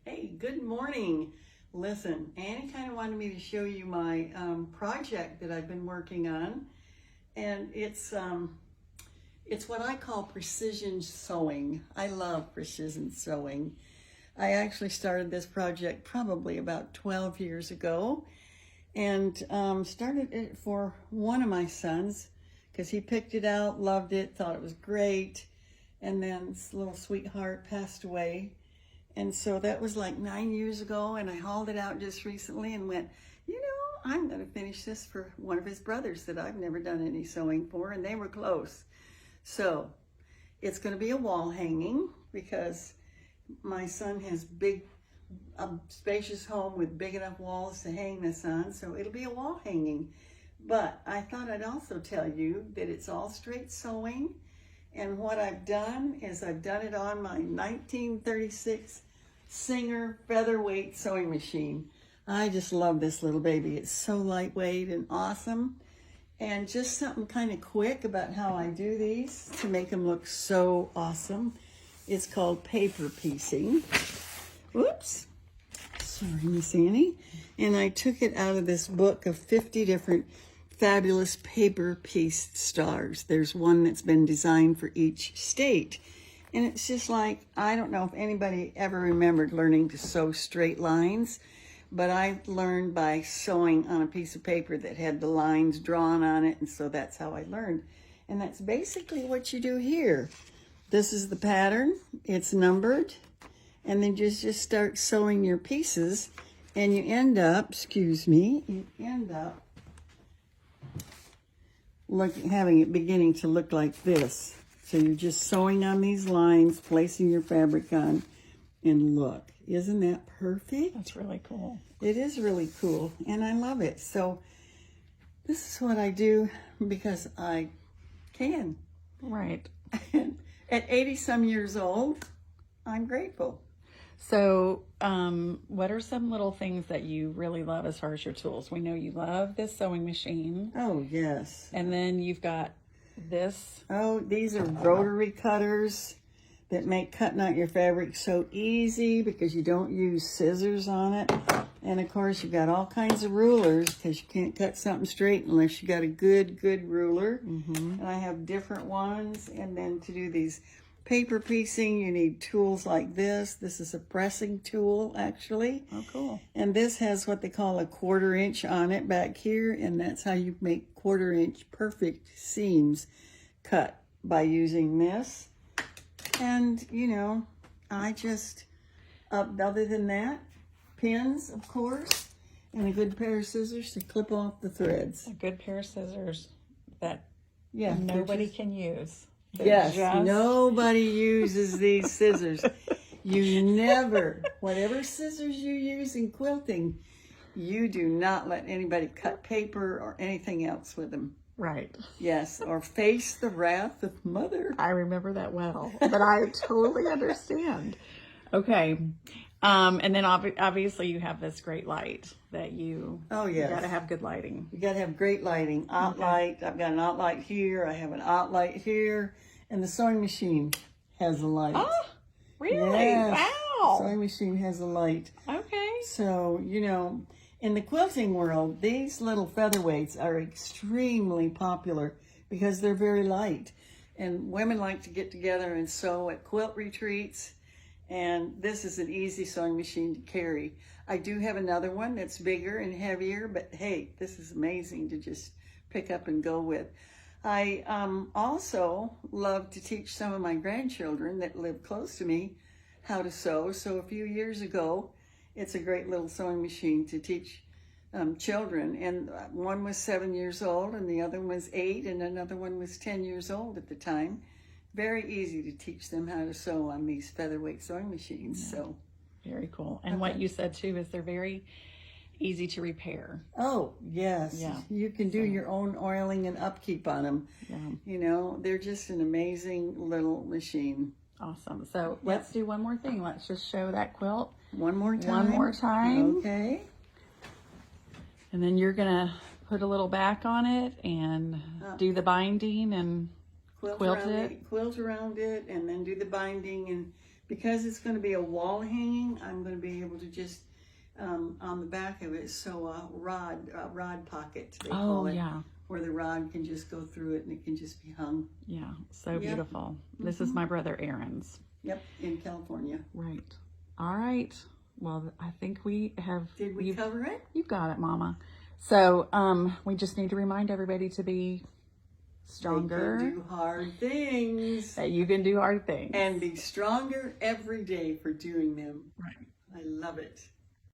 Hey, good morning. Listen, Annie kind of wanted me to show you my project that I've been working on, and it's what I call precision sewing. I love precision sewing. I actually started this project probably about 12 years ago, and started it for one of my sons because he picked it out, loved it, thought it was great, and then this little sweetheart passed away. And so that was like 9 years ago, and I hauled it out just recently and went, I'm going to finish this for one of his brothers that I've never done any sewing for, and they were close. So it's going to be a wall hanging because my son has a spacious home with big enough walls to hang this on, so it'll be a wall hanging. But I thought I'd also tell you that it's all straight sewing, and what I've done is I've done it on my 1936 Singer featherweight sewing machine. I just love this little baby. It's so lightweight and awesome. And just something kind of quick about how I do these to make them look so awesome. It's called paper piecing. Whoops. Sorry, Miss Annie. And I took it out of this book of 50 different fabulous paper piece stars. There's one that's been designed for each state. And it's just like, I don't know if anybody ever remembered learning to sew straight lines, but I learned by sewing on a piece of paper that had the lines drawn on it, and so that's how I learned. And that's basically what you do here. This is the pattern, it's numbered, and then just start sewing your pieces, and you end up, having it beginning to look like this. So you're just sewing on these lines, placing your fabric on, and look, isn't that perfect? That's really cool. It is really cool, and I love it. So this is what I do because I can. Right. At 80 some years old, I'm grateful. So what are some little things that you really love as far as your tools? We know you love this sewing machine. Oh, yes. And then you've got this. Oh, these are rotary cutters that make cutting out your fabric so easy because you don't use scissors on it. And of course, you've got all kinds of rulers because you can't cut something straight unless you got a good ruler. And I have different ones. And then to do these paper piecing, you need tools like this. This is a pressing tool, actually. Oh, cool. And this has what they call a 1/4 inch on it back here, and that's how you make 1/4 inch perfect seams cut by using this. And, I just, other than that, pins, of course, and a good pair of scissors to clip off the threads. A good pair of scissors that Yeah, nobody can use. Yes, nobody uses these scissors. You never, whatever scissors you use in quilting, you do not let anybody cut paper or anything else with them. Right. Yes, or face the wrath of mother. I remember that well, but I totally understand. Okay. And then obviously you have this great light that you got to have good lighting. You got to have great lighting. Light. I've got an light here. I have an light here. And the sewing machine has a light. Oh, really? Yes. Wow. The sewing machine has a light. Okay. So, in the quilting world, these little featherweights are extremely popular because they're very light. And women like to get together and sew at quilt retreats. And this is an easy sewing machine to carry. I do have another one that's bigger and heavier, but hey, this is amazing to just pick up and go with. I also love to teach some of my grandchildren that live close to me how to sew. So a few years ago, it's a great little sewing machine to teach children. And one was 7 years old, and the other one was 8, and another one was 10 years old at the time. Very easy to teach them how to sew on these featherweight sewing machines. Yeah. So very cool. And what you said too is they're very easy to repair. Oh, yes. Yeah. You can do your own oiling and upkeep on them. Yeah. They're just an amazing little machine. Awesome. So let's do one more thing. Let's just show that quilt. One more time. One more time. Okay. And then you're going to put a little back on it and do the binding and quilt around it, and then do the binding and because it's going to be a wall hanging, I'm going to be able to just, on the back of it, sew a rod pocket, they call it. Yeah. Where the rod can just go through it and it can just be hung. Yeah, so beautiful. This is my brother Aaron's. Yep, in California. Right. All right. Well, I think we have... Did we cover it? You got it, Mama. So, we just need to remind everybody to be stronger. They can do hard things. That you can do hard things. And be stronger every day for doing them. Right. I love it.